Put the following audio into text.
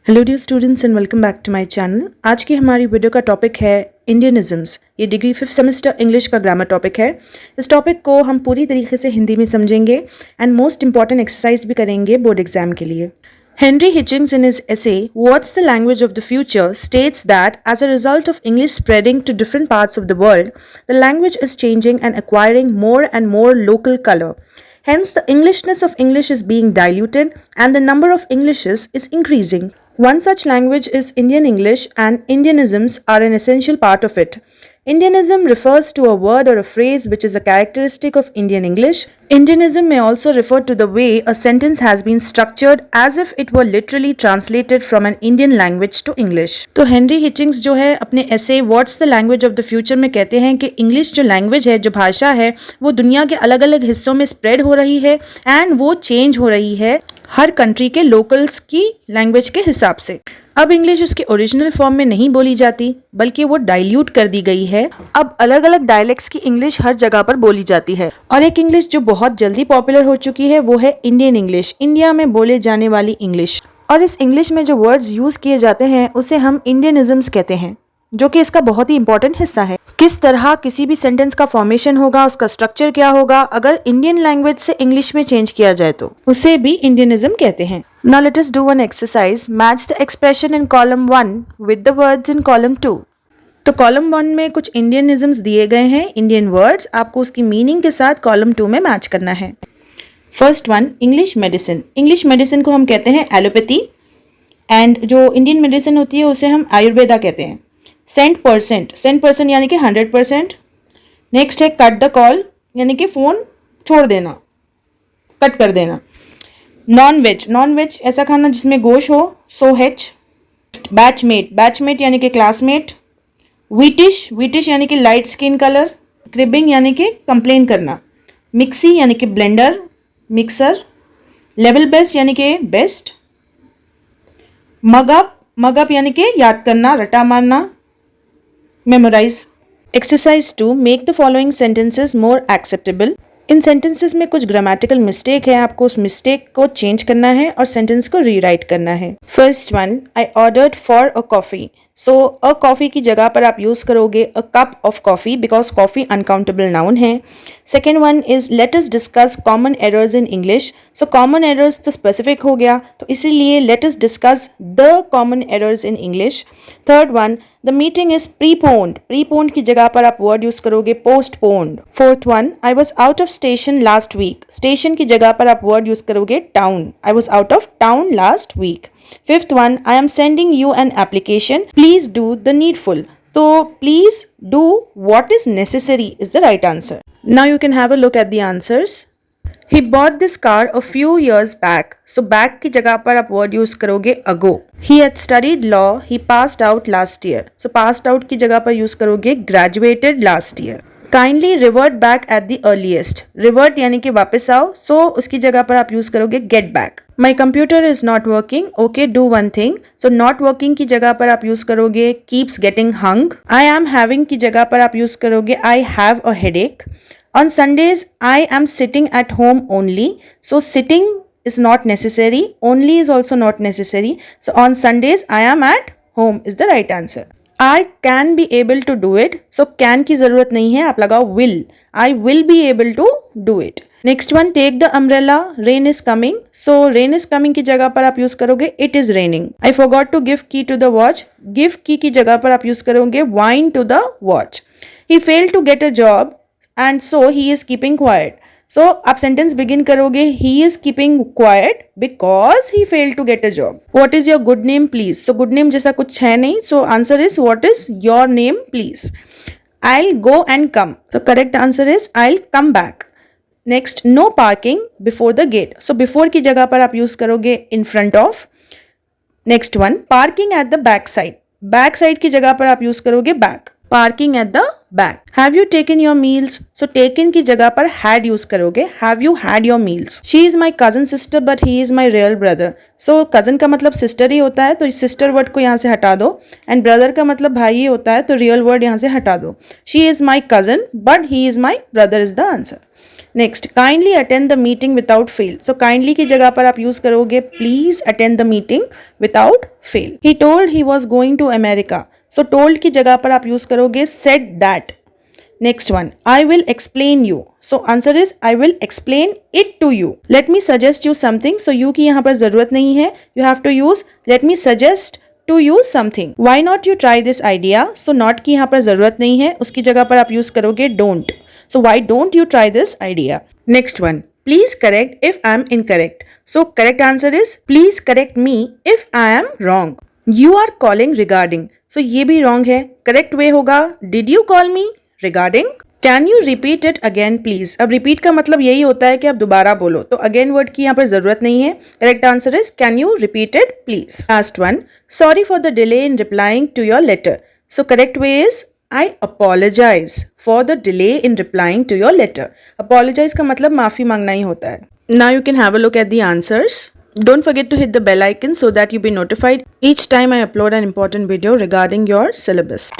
Hello dear students and welcome back to my channel. आज की हमारी वीडियो का टॉपिक है इंडियनिज्म्स। ये डिग्री 5th सेमेस्टर इंग्लिश का ग्रामर टॉपिक है। इस टॉपिक को हम पूरी तरीके से हिंदी में समझेंगे एंड मोस्ट इंपॉर्टेंट एक्सरसाइज भी करेंगे बोर्ड एग्जाम के लिए। Henry Hitchings in his essay What's the Language of the Future states that as a result of English spreading to different parts of the world, the language is changing and acquiring more and more local color. Hence, the Englishness of English is being diluted and the number of Englishes is increasing. One such language is Indian English, and Indianisms are an essential part of it. Indianism refers to a word or a phrase which is a characteristic of Indian English. Indianism may also refer to the way a sentence has been structured as if it were literally translated from an Indian language to English. तो Henry हिचिंग्स जो है अपने ऐसे what's the language of the future में कहते हैं कि English जो लैंग्वेज है, जो भाषा है, वो दुनिया के अलग अलग हिस्सों में स्प्रेड हो रही है एंड वो चेंज हो रही है हर कंट्री के लोकल्स की लैंग्वेज के हिसाब से। अब इंग्लिश उसके ओरिजिनल फॉर्म में नहीं बोली जाती बल्कि वो डाइल्यूट कर दी गई है। अब अलग अलग डायलेक्ट्स की इंग्लिश हर जगह पर बोली जाती है और एक इंग्लिश जो बहुत जल्दी पॉपुलर हो चुकी है वो है इंडियन इंग्लिश, इंडिया में बोले जाने वाली इंग्लिश। और इस इंग्लिश में जो वर्ड्स यूज किए जाते हैं उसे हम इंडियनिज्म्स कहते हैं, जो कि इसका बहुत ही इंपॉर्टेंट हिस्सा है। किस तरह किसी भी सेंटेंस का फॉर्मेशन होगा, उसका स्ट्रक्चर क्या होगा, अगर इंडियन लैंग्वेज से इंग्लिश में चेंज किया जाए तो उसे भी इंडियनिज्म कहते हैं। Now let us do one exercise. Match the expression in column 1 with the words in column 2. तो कॉलम 1 में कुछ इंडियनिज्म्स दिए गए हैं, इंडियन वर्ड्स। आपको उसकी मीनिंग के साथ कॉलम 2 में मैच करना है। First one, English medicine. English medicine को हम कहते हैं एलोपैथी एंड जो इंडियन मेडिसिन होती है उसे हम आयुर्वेदा कहते हैं। सेंट परसेंट यानी कि 100%। नेक्स्ट है कट द कॉल, यानी कि फ़ोन छोड़ देना, कट कर देना। नॉन वेज ऐसा खाना जिसमें गोश्त हो, सो हेच। बैचमेट यानी कि क्लासमेट। वीटिश यानी कि लाइट स्किन कलर। क्रिबिंग यानी कि कंप्लेन करना। मिक्सी यानी कि ब्लेंडर, मिक्सर। लेवल बेस्ट यानी कि बेस्ट। मगअप यानी कि याद करना, रटा मारना, memorise. Exercise 2, make the following sentences more acceptable. इन सेंटेंसेस में कुछ ग्रामेटिकल मिस्टेक है, आपको उस मिस्टेक को चेंज करना है और सेंटेंस को रीराइट करना है। First one, I ordered for a coffee. So a coffee की जगह पर आप यूज़ करोगे a cup of coffee because coffee uncountable noun है। Second one is let us discuss common errors in English. So common errors तो specific हो गया, तो इसीलिए let us discuss the common errors in English. Third one, the meeting is preponed की जगह पर आप वर्ड यूज करोगे postponed. Fourth one, I was out of station last week. Station की जगह पर आप वर्ड यूज करोगे town. I was out of town last week. Fifth one, I am sending you an application, please do the needful. तो please do what is necessary is the right answer. Now you can have a look at the answers. He bought this car a few years back. So back की जगह पर आप word use करोगे ago. He had studied law. He passed out last year. So passed out की जगह पर use करोगे graduated last year. Kindly revert back at the earliest. Revert यानी कि वापस आओ, so उसकी जगह पर आप use करोगे get back. My computer is not working. Okay, do one thing. So not working की जगह पर आप use करोगे keeps getting hung. I am having की जगह पर आप use करोगे I have a headache. On Sundays, I am sitting at home only. So sitting is not necessary. Only is also not necessary. So on Sundays, I am at home is the right answer. I can be able to do it. So can की जरूरत नहीं है, आप लगाओ will. I will be able to do it. Next one, take the umbrella. Rain is coming. So rain is coming की जगह पर आप यूज करोगे it is raining. I forgot to give key to the watch. Give key की जगह पर आप use करोगे wine to the watch. He failed to get a job and so he is keeping quiet. So आप sentence begin करोगे he is keeping quiet because he failed to get a job. What is your good name please? So good name जैसा कुछ है नहीं, so answer is what is your name please. I'll go and come. So correct answer is I'll come back. Next, no parking before the gate. So before की जगह पर आप use करोगे in front of. Next one, parking at the back side. Back side की जगह पर आप use करोगे back. Parking at the back. Have you taken your meals? So taken की जगह पर had यूज करोगे have you had your meals. She is my cousin sister but he is my real brother. So cousin का मतलब sister ही होता है, तो sister word को यहाँ से हटा दो and brother का मतलब भाई ही होता है, तो real word यहाँ से हटा दो. She is my cousin but he is my brother is the answer. Next, kindly attend the meeting without fail. So kindly की जगह पर आप यूज करोगे please attend the meeting without fail. He told he was going to America. So told की जगह पर आप use करोगे said that. Next one, I will explain you. So answer is I will explain it to you. Let me suggest you something. So you की यहाँ पर जरूरत नहीं है. You have to use let me suggest to you something. Why not you try this idea? So not की यहाँ पर जरूरत नहीं है. उसकी जगह पर आप use करोगे don't. So why don't you try this idea? Next one, please correct if I am incorrect. So correct answer is please correct me if I am wrong. You are calling regarding. So ये भी wrong है. Correct way होगा did you call me regarding. Can you repeat it again please? अब repeat का मतलब यही होता है कि आप दोबारा बोलो, तो again word की यहाँ पर जरूरत नहीं है. Correct answer is can you repeat it please. Last one, sorry for the delay in replying to your letter. So correct way is I apologize for the delay in replying to your letter. Apologize का मतलब माफी मांगना ही होता है. Now you can have a look at the answers. Don't forget to hit the bell icon so that you be notified each time I upload an important video regarding your syllabus.